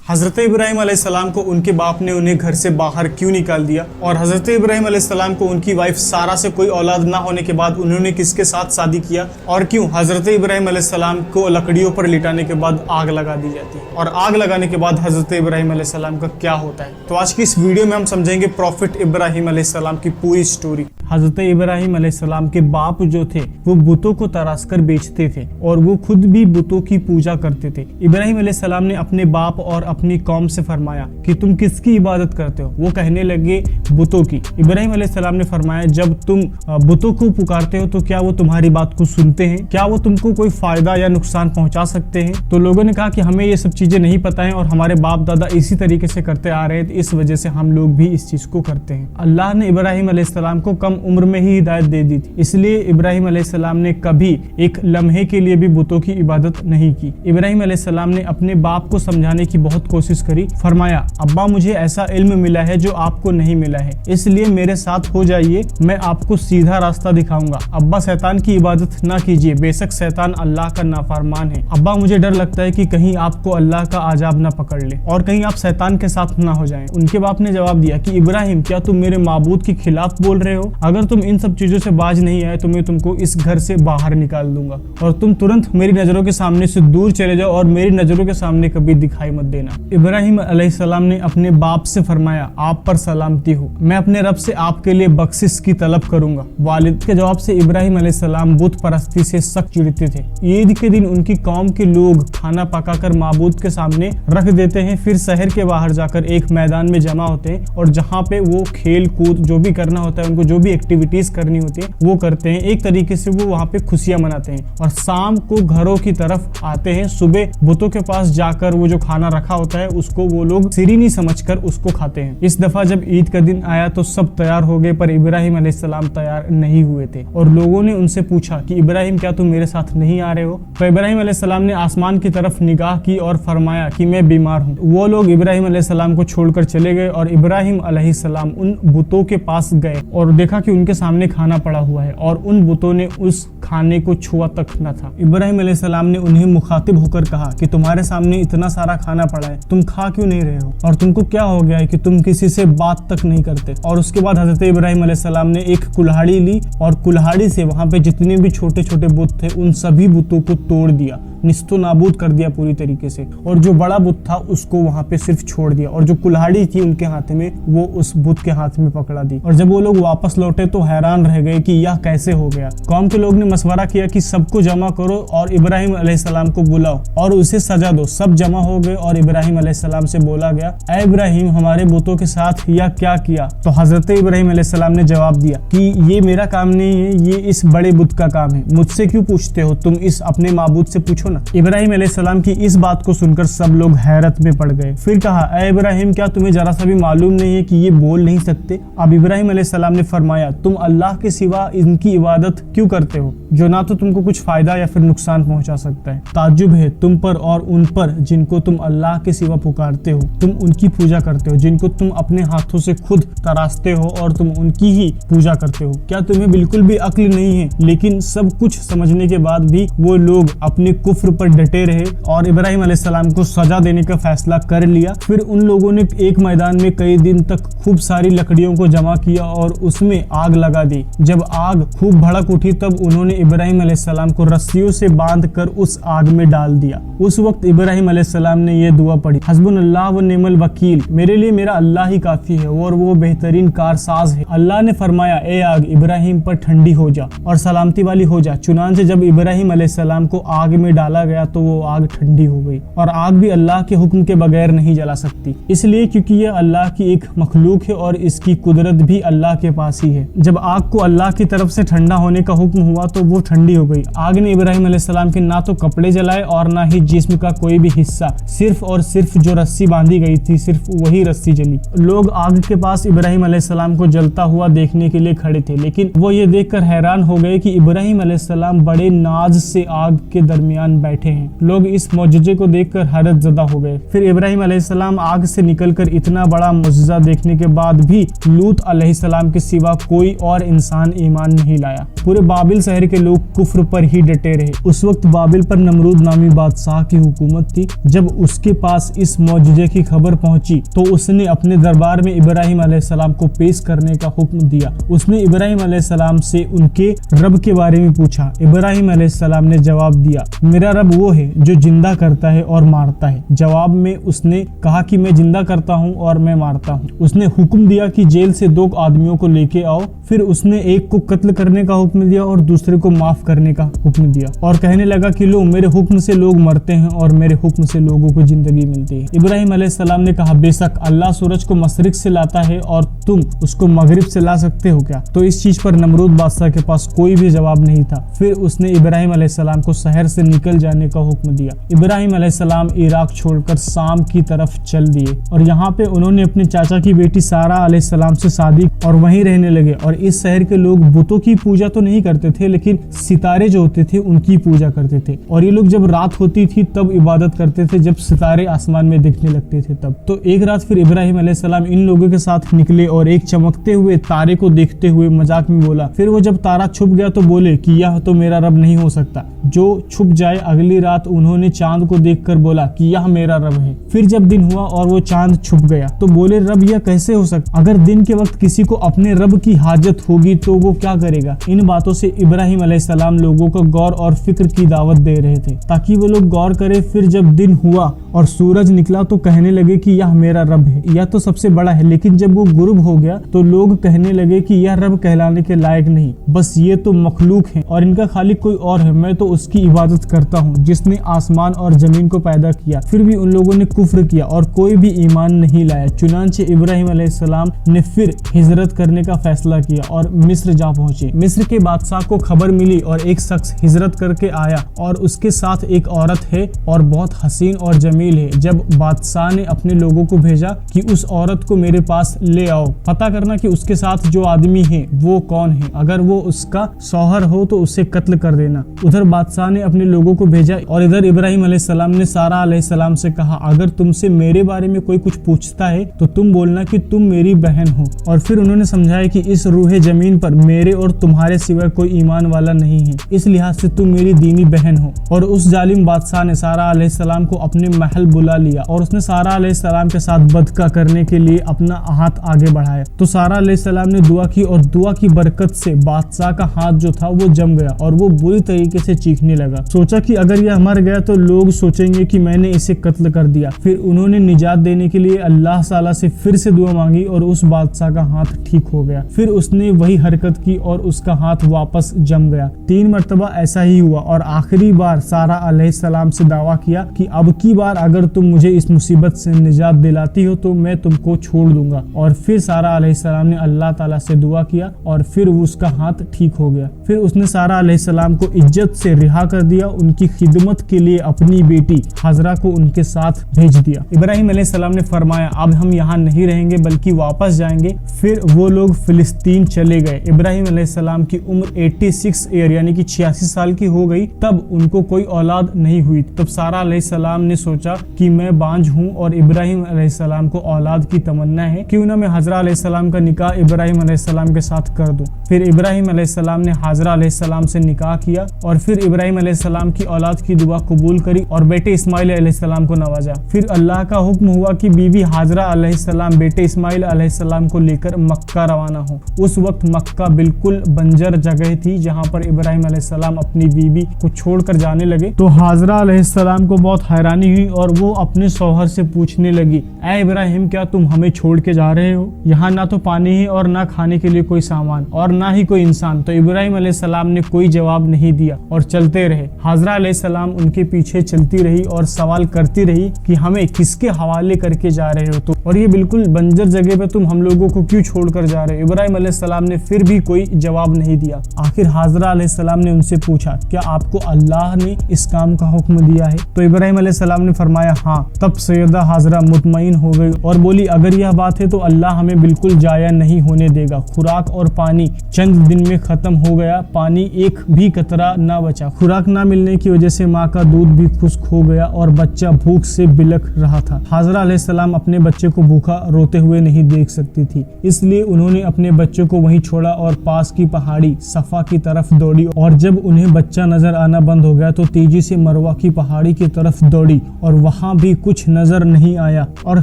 हजरत इब्राहिम अलैहिस्सलाम को उनके बाप ने उन्हें घर से बाहर क्यों निकाल दिया, और हजरत इब्राहिम अलैहिस्सलाम को उनकी वाइफ सारा से कोई औलाद ना होने के बाद उन्होंने किसके साथ शादी किया, और क्यों हजरत इब्राहिम अलैहिस्सलाम को लकड़ियों पर लिटाने के बाद आग लगा दी जाती है, और आग लगाने के बाद हजरत इब्राहिम अलैहिस्सलाम का क्या होता है। तो आज की इस वीडियो में हम समझेंगे प्रॉफिट इब्राहिम अलैहिस्सलाम की पूरी स्टोरी। हजरत इब्राहिम अलैहिस्सलाम के बाप जो थे वो बुतों को तराश कर बेचते थे और वो खुद भी बुतों की पूजा करते थे। इब्राहिम अलैहिस्सलाम ने अपने बाप और अपनी कौम से फरमाया कि तुम किसकी इबादत करते हो। वो कहने लगे बुतों की। इब्राहिम अलैहिस्सलाम ने फरमाया जब तुम बुतों को पुकारते हो तो क्या वो तुम्हारी बात को सुनते हैं, क्या वो तुमको कोई फायदा या नुकसान पहुंचा सकते हैं। तो लोगों ने कहा कि हमें ये सब चीजें नहीं पता है और हमारे बाप दादा इसी तरीके से करते आ रहे हैं, तो इस वजह से हम लोग भी इस चीज को करते हैं। अल्लाह ने इब्राहिम अलैहिस्सलाम को कम उम्र में ही हिदायत दे दी थी, इसलिए इब्राहिम अलैहिस्सलाम ने कभी एक लम्हे के लिए भी बुतों की इबादत नहीं की। इब्राहिम अलैहिस्सलाम ने अपने बाप को समझाने की बहुत कोशिश करी। फरमाया अब्बा मुझे ऐसा इल्म मिला है जो आपको नहीं मिला है, इसलिए मेरे साथ हो जाइए, मैं आपको सीधा रास्ता दिखाऊंगा। अब्बा शैतान की इबादत ना कीजिए, बेशक शैतान अल्लाह का नाफरमान है। अब्बा मुझे डर लगता है कि कहीं आपको अल्लाह का आजाब ना पकड़ ले और कहीं आप शैतान के साथ ना हो जाएं। उनके बाप ने जवाब दिया कि इब्राहिम क्या तुम मेरे माबूद के खिलाफ बोल रहे हो? अगर तुम इन सब चीजों से बाज नहीं आए तो मैं तुमको इस घर से बाहर निकाल दूंगा और तुम तुरंत मेरी नजरों के सामने से दूर चले जाओ और मेरी नजरों के सामने कभी दिखाई मत देना। इब्राहिम अलैहिस्सलाम ने अपने बाप से फरमाया आप पर सलामती हो, मैं अपने रब से आपके लिए बख्शिश की तलब करूंगा। वालिद के जवाब से इब्राहिम अलैहिस्सलाम बुत परस्ती से सख्त चिढ़ते थे। ईद के दिन उनकी कौम के लोग खाना पकाकर माबूद के सामने रख देते हैं, फिर शहर के बाहर जाकर एक मैदान में जमा होते हैं और जहाँ पे वो खेल कूद जो भी करना होता है, उनको जो भी एक्टिविटीज करनी होती है वो करते हैं। एक तरीके से वो वहाँ पे खुशियां मनाते हैं और शाम को घरों की तरफ आते हैं। सुबह बुतों के पास जाकर वो जो खाना रखा होता है उसको वो लोग सिरीनी समझकर उसको खाते हैं। इस दफा जब ईद का दिन आया तो सब तैयार हो गए, पर इब्राहिम अलैहिस्सलाम तैयार नहीं हुए थे और लोगों ने उनसे पूछा कि इब्राहिम क्या तुम मेरे साथ नहीं आ रहे हो? तो इब्राहिम अलैहिस्सलाम ने आसमान की तरफ निगाह की और फरमाया कि मैं बीमार हूँ। वो लोग इब्राहिम अलैहिस्सलाम को छोड़कर चले गए और इब्राहिम अलैहिस्सलाम उन बुतों के पास गए और देखा कि उनके सामने खाना पड़ा हुआ है और उन बुतों ने उस खाने को छुआ तक न था। इब्राहिम अलैहिस्सलाम ने उन्हें मुखातिब होकर कहा कि तुम्हारे सामने इतना सारा खाना पड़ा है, तुम खा क्यों नहीं रहे हो और तुमको क्या हो गया है कि तुम किसी से बात तक नहीं करते। और उसके बाद हजरत इब्राहिम अलैहिस्सलाम ने एक कुल्हाड़ी ली और कुल्हाड़ी से वहां पे जितने भी छोटे छोटे बुत थे उन सभी बुतों को तोड़ दिया, निस्तो नाबूद कर दिया पूरी तरीके से, और जो बड़ा बुत था उसको वहां पे सिर्फ छोड़ दिया और जो कुल्हाड़ी थी उनके हाथ में वो उस बुत के हाथ में पकड़ा दी। और जब वो लोग वापस लौटे तो हैरान रह गए कि यह कैसे हो गया। कौम के लोग ने मशवरा किया कि सबको जमा करो और इब्राहिम अलैहिस्सलाम को बुलाओ और उसे सजा दो। सब जमा हो गए और इब्राहिम अलैहिस्सलाम से बोला गया ऐ इब्राहिम हमारे बुतों के साथ यह क्या किया? तो हजरत इब्राहिम अलैहिस्सलाम ने जवाब दिया कि ये मेरा काम नहीं है, ये इस बड़े बुत का काम है, मुझसे क्यों पूछते हो, तुम इस अपने माबूद से पूछो ना। इब्राहिम अलैहिस्सलाम की इस बात को सुनकर सब लोग हैरत में पड़ गए। फिर कहा ऐ इब्राहिम क्या तुम्हें जरा सा भी मालूम नहीं है कि ये बोल नहीं सकते? अब इब्राहिम अलैहिस्सलाम ने फरमाया तुम अल्लाह के सिवा इनकी इबादत क्यों करते हो जो ना तो तुमको कुछ फायदा या फिर नुकसान पहुंचा सकता है। ताज्जुब है तुम पर और उन पर जिनको तुम अल्लाह के सिवा पुकारते हो, तुम उनकी पूजा करते हो जिनको तुम अपने हाथों से खुद तराशते हो और तुम उनकी ही पूजा करते हो। क्या तुम्हें बिल्कुल भी अक्ल नहीं है? लेकिन सब कुछ समझने के बाद भी वो लोग अपने कुफ्र पर डटे रहे और इब्राहिम अलैहिस्सलाम को सजा देने का फैसला कर लिया। फिर उन लोगों ने एक मैदान में कई दिन तक खूब सारी लकड़ियों को जमा किया और उसमें आग लगा दी। जब आग खूब भड़क उठी तब उन्होंने इब्राहिम अलैहिस्सलाम को रस्सियों से बांधकर उस आग में डाल दिया। उस वक्त इब्राहिम अलैहिस्सलाम ने यह दुआ पढ़ी हस्बुनल्लाह व निअमल वकील, मेरे लिए मेरा अल्लाह ही काफी है और वो बेहतरीन कारसाज है। अल्लाह ने फरमाया ए आग इब्राहिम पर ठंडी हो जा और सलामती वाली हो जा। चुनांचे जब इब्राहिम अलैहिस्सलाम को आग में डाला गया तो वो आग ठंडी हो गई। और आग भी अल्लाह के हुक्म के बगैर नहीं जला सकती, इसलिए क्योंकि यह अल्लाह की एक मखलूक है और इसकी कुदरत भी अल्लाह के पास ही है। जब आग को अल्लाह की तरफ से ठंडा होने का हुक्म हुआ तो वो ठंडी हो गई। आग ने इब्राहिम अलैहिस्सलाम के ना तो कपड़े जलाए और ना ही जिस्म का कोई भी हिस्सा, सिर्फ और सिर्फ जो रस्सी बांधी गई थी सिर्फ वही रस्सी जली। लोग आग के पास इब्राहिम अलैहिस्सलाम को जलता हुआ देखने के लिए खड़े थे, लेकिन वो ये देखकर हैरान हो गए कि इब्राहिम अलैहिस्सलाम बड़े नाज से आग के दरमियान मेहमान बैठे हैं। लोग इस मौजूजे को देखकर हैरत ज़दा हो गए। फिर इब्राहिम अलैहिस्सलाम आग से निकलकर इतना बड़ा मुजज़ा देखने के बाद भी लूत अलैहिस्सलाम के सिवा कोई और इंसान ईमान नहीं लाया। पूरे बाबिल शहर के लोग कुफ्र पर ही डटे रहे। उस वक्त बाबिल पर नमरूद नामी बादशाह की हुकूमत थी। जब उसके पास इस मौजूजे की खबर पहुंची तो उसने अपने दरबार में इब्राहिम अलैहिस्सलाम को पेश करने का हुक्म दिया। उसने इब्राहिम अलैहिस्सलाम से उनके रब के बारे में पूछा। इब्राहिम अलैहिस्सलाम ने जवाब दिया, मेरा रब वो है जो जिंदा करता है और मारता है। जवाब में उसने कहा कि मैं जिंदा करता हूँ और मैं मारता हूँ। उसने हुक्म दिया कि जेल से 2 आदमियों को लेके आओ। फिर उसने एक को कत्ल करने का हुक्म दिया और दूसरे को माफ करने का हुक्म दिया और कहने लगा कि लो, मेरे हुक्म से लोग मरते हैं और मेरे हुक्म से लोगों को जिंदगी मिलती है। इब्राहिम अलैहिस्सलाम ने कहा, बेशक अल्लाह सूरज को मशरिक से लाता है और तुम उसको मगरिब से ला सकते हो क्या? तो इस चीज पर नमरूद बादशाह के पास कोई भी जवाब नहीं था। फिर उसने इब्राहिम अलैहिस्सलाम को शहर से निकल जाने का हुक्म दिया। इब्राहिम अलैहिस्सलाम इराक छोड़कर शाम की तरफ चल दिए और यहाँ पे उन्होंने अपने चाचा की बेटी सारा अलैहिस्सलाम से शादी और वहीं रहने लगे। और इस शहर के लोग बुतों की पूजा तो नहीं करते थे, लेकिन सितारे जो होते थे उनकी पूजा करते थे। और ये लोग जब रात होती थी तब इबादत करते थे, जब सितारे आसमान में दिखने लगते थे तब। तो एक रात फिर इब्राहिम अलैहिस्सलाम इन लोगों के साथ निकले और एक चमकते हुए तारे को देखते हुए मजाक में बोला। फिर वो जब तारा छुप गया तो बोले कि यह तो मेरा रब नहीं हो सकता जो छुप जाए। अगली रात उन्होंने चांद को देखकर बोला कि यह मेरा रब है। फिर जब दिन हुआ और वो चांद छुप गया तो बोले, रब यह कैसे हो सकता? अगर दिन के वक्त किसी को अपने रब की हाजत होगी तो वो क्या करेगा? इन बातों से इब्राहिम अलैहिस्सलाम लोगों को गौर और फिक्र की दावत दे रहे थे ताकि वो लोग गौर करें। फिर जब दिन हुआ और सूरज निकला तो कहने लगे कि यह मेरा रब है, यह तो सबसे बड़ा है। लेकिन जब वो गुरूब हो गया तो लोग कहने लगे कि यह रब कहलाने के लायक नहीं, बस ये तो मखलूक है और इनका खालिक कोई और है। मैं तो उसकी इबादत करता हूँ जिसने आसमान और जमीन को पैदा किया। फिर भी उन लोगों ने कुफ्र किया और कोई भी ईमान नहीं लाया। चुनांचे इब्राहिम अलैहिस्सलाम ने फिर हिजरत करने का फैसला किया और मिस्र जा पहुंचे। मिस्र के बादशाह को खबर मिली और एक शख्स हिजरत करके आया और उसके साथ एक औरत है और बहुत हसीन और जमील है। जब बादशाह ने अपने लोगों को भेजा कि उस औरत को मेरे पास ले आओ, पता करना कि उसके साथ जो आदमी है वो कौन है, अगर वो उसका शौहर हो तो उसे कत्ल कर देना। उधर बादशाह ने अपने लोगों को भेजा और इधर इब्राहिम अलैहिस्सलाम ने सारा अलैहिस्सलाम से कहा, अगर तुमसे मेरे बारे में कोई कुछ पूछता है तो तुम बोलना कि तुम मेरी बहन हो। और फिर उन्होंने समझाया कि इस रूहे जमीन पर मेरे और तुम्हारे सिवा कोई ईमान वाला नहीं है, इस लिहाज से तुम मेरी दीनी बहन हो। और उस जालिम बादशाह ने सारा अलैहिस्सलाम को अपने महल बुला लिया और उसने सारा अलैहिस्सलाम के साथ बदका करने के लिए अपना हाथ आगे बढ़ाया। तो सारा अलैहिस्सलाम ने दुआ की और दुआ की बरकत से बादशाह का हाथ जो था वो जम गया और वो बुरी तरीके से चीखने लगा। सोचा कि अगर यह मर गया तो लोग सोचेंगे कि मैंने इसे कत्ल कर दिया। फिर उन्होंने निजात देने के लिए अल्लाह ताला से फिर से दुआ मांगी और उस बादशाह का हाथ ठीक हो गया। फिर उसने वही हरकत की और उसका हाथ वापस जम गया। 3 मरतबा ऐसा ही हुआ और आखिरी बार सारा अलैहिस्सलाम से दावा किया कि अब की बार अगर तुम मुझे इस मुसीबत से निजात दिलाती हो तो मैं तुमको छोड़ दूंगा। और फिर सारा अलैहिस्सलाम ने अल्लाह ताला से दुआ किया और फिर उसका हाथ ठीक हो गया। फिर उसने सारा अलैहिस्सलाम को इज्जत से रिहा कर दिया। उनकी खिदमत के लिए अपनी बेटी हाजरा को उनके साथ भेज दिया। इब्राहिम अलैहिस्सलाम ने फरमाया, अब हम यहाँ नहीं रहेंगे बल्कि वापस जाएंगे। फिर वो लोग फिलिस्तीन चले गए। इब्राहिम अलैहिस्सलाम की उम्र 86 ईयर यानी कि 86 साल की हो गई। तब उनको कोई औलाद नहीं हुई। तब सारा अलैहिस्सलाम ने सोचा कि मैं बांझ हूँ और इब्राहिम अलैहिस्सलाम को औलाद की तमन्ना है, क्यों ना मैं हाजरा अलैहिस्सलाम का निकाह इब्राहिम अलैहिस्सलाम के साथ कर दूं। फिर इब्राहिम अलैहिस्सलाम ने हाजरा अलैहिस्सलाम से निकाह किया और फिर इब्राहिम अलैहिस्सलाम की औलाद की दुआ कबूल करी और बेटे इस्माइल अलैहिस्सलाम को नवाजा। फिर अल्लाह का हुक्म हुआ कि बीबी हाजरा अलैहिस्सलाम बेटे इस्माइल अलैहिस्सलाम को लेकर मक्का रवाना हो। उस वक्त मक्का बिल्कुल बंजर जगह थी जहाँ पर इब्राहिम अलैहिस्सलाम अपनी बीबी को छोड़कर जाने लगे। तो हाजरा अलैहिस्सलाम को बहुत हैरानी हुई और वो अपने शौहर से पूछने लगी, ऐ इब्राहिम, क्या तुम हमें छोड़ के जा रहे हो? यहाँ ना तो पानी है और ना खाने के लिए कोई सामान और ना ही कोई इंसान। तो इब्राहिम अलैहिस्सलाम ने कोई जवाब नहीं दिया और चलते रहे। हाजरा अलैहिस्सलाम उनके पीछे चलती रही और सवाल करती रही कि हमें किसके हवाले करके जा रहे हो तुम, और ये बिल्कुल बंजर जगह पे तुम हम लोगों को क्यों छोड़कर जा रहे हो? इब्राहिम अलैहिस्सलाम ने फिर भी कोई जवाब नहीं दिया। आखिर हाजरा अलैहिस्सलाम ने उनसे पूछा, क्या आपको अल्लाह ने इस काम का हुक्म दिया है? तो इब्राहिम अलैहिस्सलाम ने फरमाया, हाँ। तब सैयदा हाजरा मुतमईन हो गई और बोली, अगर यह बात है तो अल्लाह हमें उन्हें बिल्कुल जाया नहीं होने देगा। खुराक और पानी चंद दिन में खत्म हो गया, पानी एक भी कतरा ना बचा। खुराक ना मिलने की वजह से माँ का दूध भी खुश्क हो गया और बच्चा भूख से बिलख रहा था। हाजरा अलैहिस्सलाम अपने बच्चे को भूखा रोते हुए नहीं देख सकती थी, इसलिए उन्होंने अपने बच्चे को वहीं छोड़ा और पास की पहाड़ी सफा की तरफ दौड़ी। और जब उन्हें बच्चा नजर आना बंद हो गया तो तेजी से मरवा की पहाड़ी की तरफ दौड़ी और वहां भी कुछ नजर नहीं आया और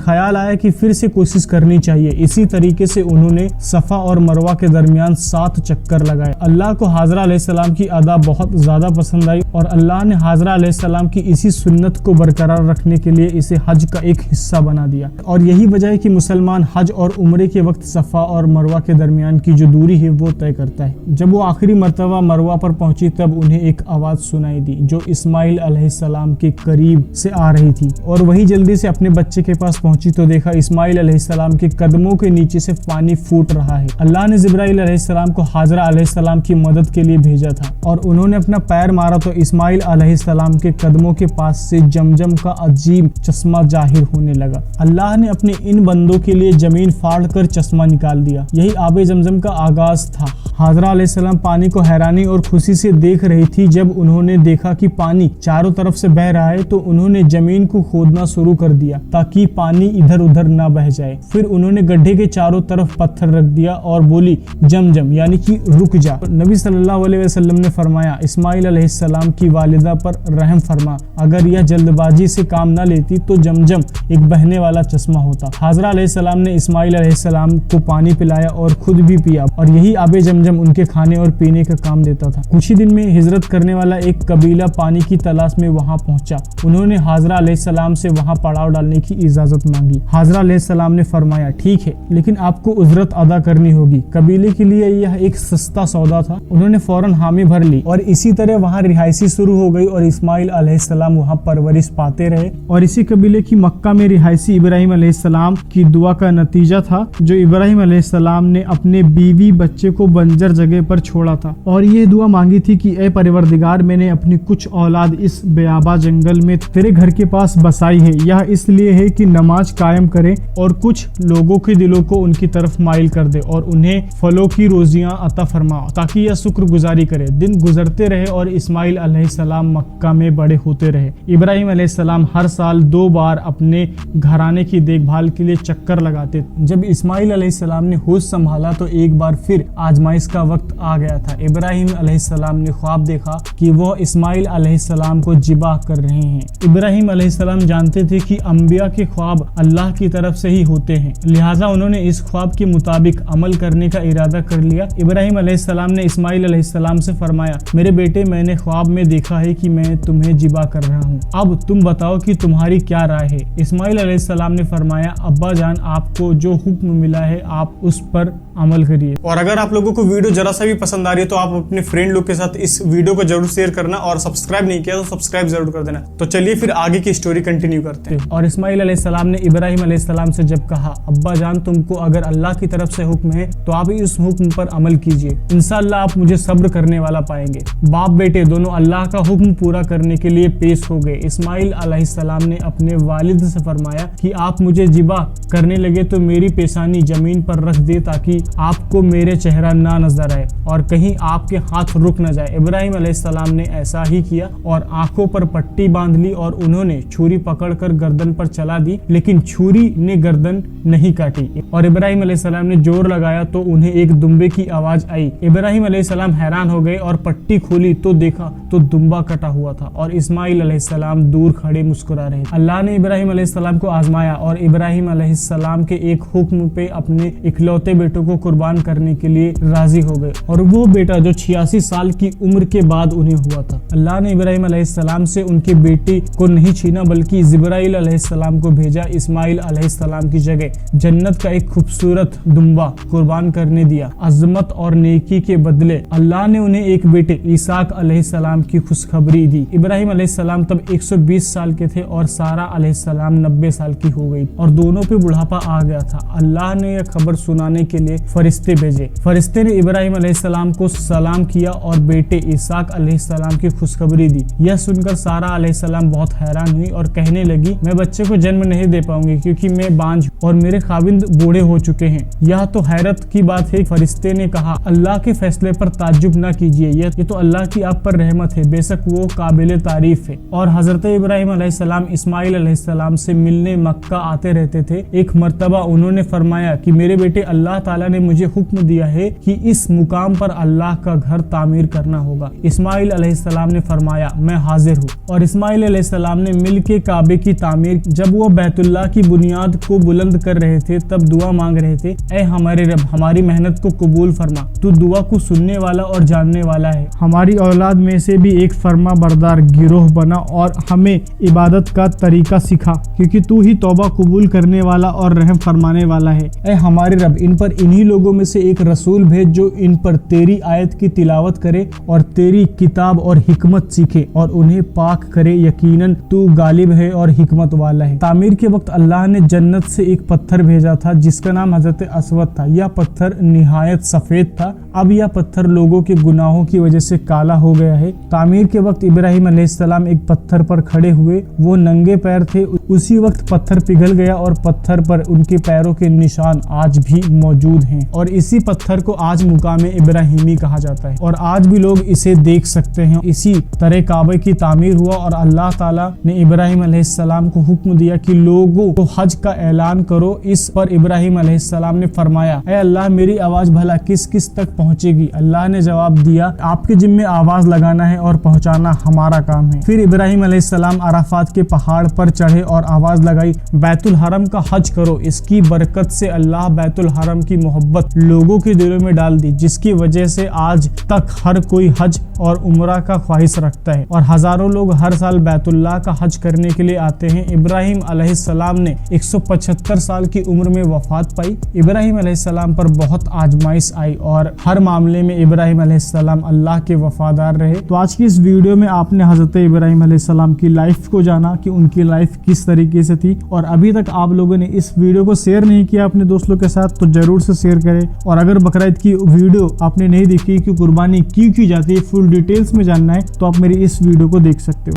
ख्याल आया कि फिर से कोशिश करनी चाहिए। इसी तरीके से उन्होंने सफा और मरवा के दरमियान 7 चक्कर लगाए। अल्लाह को हाजरा अलैहिस्सलाम की अदा बहुत ज्यादा पसंद आई और अल्लाह ने हाजरा अलैहिस्सलाम की इसी सुन्नत को बरकरार रखने के लिए इसे हज का एक हिस्सा बना दिया। और यही वजह है कि मुसलमान हज और उम्रे के वक्त सफा और मरवा के दरमियान की जो दूरी है वो तय करता है। जब वो आखिरी मर्तबा मरवा पर पहुंची तब उन्हें एक आवाज सुनाई दी जो इस्माइल अलैहिस्सलाम के करीब से आ रही थी और वही जल्दी से अपने बच्चे के पास पहुंची तो देखा इस्माइल अलैहिस्सलाम के कदमों के नीचे से पानी फूट रहा है। अल्लाह ने जिब्राइल अलैहिस्सलाम को हाजरा अलैहिस्सलाम की मदद के लिए भेजा था और उन्होंने अपना पैर मारा तो इस्माइल अलैहिस्सलाम के कदमों के पास से जमजम का अजीब चश्मा जाहिर होने लगा। अल्लाह ने अपने इन बंदों के लिए जमीन फाड़ कर चश्मा निकाल दिया। यही आबे जमजम का आगाज था। हाजरा अलैहिस्सलाम पानी को हैरानी और खुशी से देख रही थी। जब उन्होंने देखा कि पानी चारों तरफ से बह रहा है तो उन्होंने जमीन को खोदना शुरू कर दिया ताकि पानी इधर उधर ना बह जाए। फिर उन्होंने गड्ढे के चारों तरफ पत्थर रख दिया और बोली जमजम यानी कि रुक जा। नबी सल्लल्लाहु अलैहि वसल्लम ने फरमाया इस्माइल अलैहिस्सलाम की वालिदा पर रहम फरमा, अगर यह जल्दबाजी से काम न लेती तो जमजम एक बहने वाला चश्मा होता। हाजरा अलैहिस्सलाम ने इस्माइल अलैहिस्सलाम को पानी पिलाया और खुद भी पिया और यही आबे जमजम उनके खाने और पीने का काम देता था। कुछ ही दिन में हिजरत करने वाला एक कबीला पानी की तलाश में वहां पहुंचा। उन्होंने हाजरा अलैहिस्सलाम से वहां पड़ाव डालने की इजाजत मांगी। हाजरा अलैहिस्सलाम ने फरमाया ठीक है, लेकिन आपको उजरत अदा करनी होगी। कबीले के लिए यह एक सस्ता सौदा था। उन्होंने फौरन हामी भर ली और इसी तरह वहां रिहायशी शुरू हो गई और इस्माइल अलैहिस्सलाम वहां परवरिश पाते रहे। और इसी कबीले की मक्का में रिहायशी इब्राहिम अलैहिस्सलाम की दुआ का नतीजा था, जो इब्राहिम अलैहिस्सलाम ने अपने बीवी बच्चे को बंजर जगह पर छोड़ा था और ये दुआ मांगी थी कि ए परवरदिगार, मैंने अपनी कुछ औलाद इस बेआबा जंगल में तेरे घर के पास बसाई है। यह इसलिए है कि नमाज कायम करे और कुछ लोगों के दिलों को उनकी तरफ माइल कर दे और उन्हें फलों की रोजियां अता फरमाओ ताकि यह शुक्रगुजारी करे। दिन गुजरते रहे और इस्माइल अलैहिस्सलाम मक्का में बड़े होते रहे। इब्राहिम अलैहिस्सलाम हर साल 2 बार अपने घराने की देखभाल के लिए चक्कर लगाते। जब इस्माइल अलैहिस्सलाम ने होश संभाला तो एक बार फिर आजमाइश का वक्त आ गया था। इब्राहिम अलैहिस्सलाम ने ख्वाब देखा कि वो इस्माइल अलैहिस्सलाम को जिबा कर रहे हैं। इब्राहिम अलैहिस्सलाम जानते थे कि अंबिया के ख्वाब अल्लाह की तरफ से ही होते हैं, लिहाजा उन्होंने इस ख्वाब के मुताबिक अमल करने का इरादा कर लिया। इब्राहिम अलैहिस्सलाम ने इस्माइल अलैहिस्सलाम से फरमाया, मेरे बेटे, मैंने ख्वाब में देखा है कि मैं तुम्हें जिबा कर रहा हूँ, अब तुम बताओ कि तुम्हारी क्या राय है। इस्माइल अलैहिस्सलाम ने फरमाया, अब्बा जान, आपको जो हुक्म मिला है आप उस पर अमल करिए। और अगर आप लोगों को वीडियो जरा सा भी पसंद आ रही है तो आप अपने फ्रेंड लोग के साथ इस वीडियो को जरूर शेयर करना और सब्सक्राइब नहीं किया तो सब्सक्राइब जरूर कर देना। तो चलिए फिर आगे की स्टोरी कंटिन्यू करते हैं। और इस्माइल अलैहिस्सलाम ने इब्राहिम अलैहिस्सलाम से जब कहा, अब्बा जान, तुमको अगर अल्लाह की तरफ से हुक्म है तो आप इस हुक्म पर अमल कीजिए, इंशाअल्लाह आप मुझे सब्र करने वाला पाएंगे। बाप बेटे दोनों अल्लाह का हुक्म पूरा करने के लिए पेश हो गए। इस्माइल अलैहिस्सलाम ने अपने वालिद से फरमाया कि आप मुझे जिबा करने लगे तो मेरी पेशानी जमीन पर रख दे ताकि आपको मेरे चेहरा ना नजर आए और कहीं आपके हाथ रुक न जाए। इब्राहिम अलैहिस्सलाम ने ऐसा ही किया और आंखों पर पट्टी बांध ली और उन्होंने छुरी पकड़कर गर्दन पर चला दी, लेकिन छुरी ने गर्दन नहीं काटी। और इब्राहिम अलैहिस्सलाम ने जोर लगाया तो उन्हें एक दुम्बे की आवाज आई। इब्राहिम अलैहिस्सलाम हैरान हो गए और पट्टी खोली तो देखा तो दुम्बा कटा हुआ था और इस्माइल अलैहिस्सलाम दूर खड़े मुस्कुरा रहे। अल्लाह ने इब्राहिम अलैहिस्सलाम को आजमाया और इब्राहिम अलैहिस्सलाम के एक हुक्म पे अपने इकलौते बेटों को कुर्बान करने के लिए राजी हो गए और वो बेटा जो 86 साल की उम्र के बाद उन्हें हुआ था। अल्लाह ने इब्राहिम अलैहिस्सलाम से उनके बेटे को नहीं छीना बल्कि जिब्राइल अलैहिस्सलाम को भेजा। इस्माइल अलैहिस्सलाम की जगह जन्नत का एक खूबसूरत दुम्बा कुर्बान करने दिया। अजमत और नेकी के बदले अल्लाह ने उन्हें एक बेटे ईसाक अलैहिस्सलाम की खुशखबरी दी। इब्राहिम अलैहिस्सलाम तब 120 साल के थे और सारा अलैहिस्सलाम 90 साल की हो गई और दोनों पे बुढ़ापा आ गया था। अल्लाह ने यह खबर सुनाने के लिए फरिश्ते भेजे। फरिश्ते ने इब्राहिम अलैहिस्सलाम को सलाम किया और बेटे इसाक अलैहिस्सलाम की खुशखबरी दी। यह सुनकर सारा अलैहिस्सलाम बहुत हैरान हुई और कहने लगी, मैं बच्चे को जन्म नहीं दे पाऊंगी क्योंकि मैं बांझ और मेरे खाविंद बूढ़े हो चुके हैं। यह तो हैरत की बात है। फरिश्ते ने कहा, अल्लाह के फैसले पर ताज्जुब न कीजिए, ये तो अल्लाह की आप पर रहमत है, बेशक वो काबिल तारीफ है। और हजरत इब्राहिम अलैहिस्सलाम इस्माइल अलैहिस्सलाम से मिलने मक्का आते रहते थे। एक मर्तबा उन्होंने फरमाया कि मेरे बेटे, अल्लाह ताला ने मुझे हुक्म दिया है कि इस मुकाम पर अल्लाह का घर तामीर करना होगा। इस्माइल अलैहिस्सलाम ने फरमाया, मैं हाजिर हूँ। और इस्माइल अलैहिस्सलाम ने मिलके काबे की तामीर, जब वो बैतुल्लाह की बुनियाद को बुलंद कर रहे थे तब दुआ मांग रहे थे, ऐ हमारे रब, हमारी मेहनत को कबूल फरमा, तू दुआ को सुनने वाला और जानने वाला है। हमारी औलाद में से भी एक फरमा बरदार गिरोह बना और हमें इबादत का तरीका सिखा, क्योंकि तू ही तौबा कबूल करने वाला और रहम फरमाने वाला है। ऐ हमारे रब, इन पर इन्हीं लोगों में से एक रसूल भेज जो इन पर तेरी आयत की तिलावत करे और तेरी किताब और हिकमत सीखे और उन्हें पाक करे, यकीनन तू गालिब है और हिकमत वाला है। तामीर के वक्त अल्लाह ने जन्नत से एक पत्थर भेजा था जिसका नाम हजरत अस्वद था। यह पत्थर निहायत सफेद था। अब यह पत्थर लोगों के गुनाहों की वजह से काला हो गया है। तामीर के वक्त इब्राहिम अलैहिस्सलाम एक पत्थर पर खड़े हुए, वो नंगे पैर थे। उसी वक्त पत्थर पिघल गया और पत्थर पर उनके पैरों के निशान आज भी मौजूद हैं और इसी पत्थर को आज मुकाम इब्राहिमी कहा जाता है और आज भी लोग इसे देख सकते हैं। इसी तरह काबे की तामीर हुआ और अल्लाह ताला ने इब्राहिम अलैहिस्सलाम को हुक्म दिया कि लोगों को हज का ऐलान करो। इस पर इब्राहिम अलैहिस्सलाम ने फरमाया, ऐ अल्लाह, मेरी आवाज भला किस किस तक पहुंचेगी? अल्लाह ने जवाब दिया, आपके जिम्मे आवाज लगाना है और पहुंचाना हमारा काम है। फिर इब्राहिम अलैहिस्सलाम अराफात के पहाड़ पर चढ़े और आवाज लगाई, बैतुल हरम का हज करो। इसकी बरकत से अल्लाह बैतुल हरम की मोहब्बत लोगों के दिलों में डाल दी, जिसकी वजह से आज तक हर कोई हज और उम्रा का ख्वाहिश रखता है और हजारों लोग हर साल बैतुल्लाह का हज करने के लिए आते हैं। इब्राहिम अलैहिस्सलाम ने 175 साल की उम्र में वफात पाई। इब्राहिम अलैहिस्सलाम पर बहुत आजमाइश आई और हर मामले में इब्राहिम अलैहिस्सलाम अल्लाह के वफादार रहे। तो आज की इस वीडियो में आपने हजरत इब्राहिम अलैहिस्सलाम की लाइफ को जाना कि उनकी लाइफ किस तरीके से थी। और अभी तक आप लोगों ने इस वीडियो को शेयर नहीं किया अपने दोस्तों के साथ तो जरूर से शेयर करें। और अगर बकरा ईद की वीडियो आपने नहीं देखी कि कुर्बानी क्यों की जाती है, फुल डिटेल्स में जानना है तो आप मेरी इस वीडियो को देख सकते हो।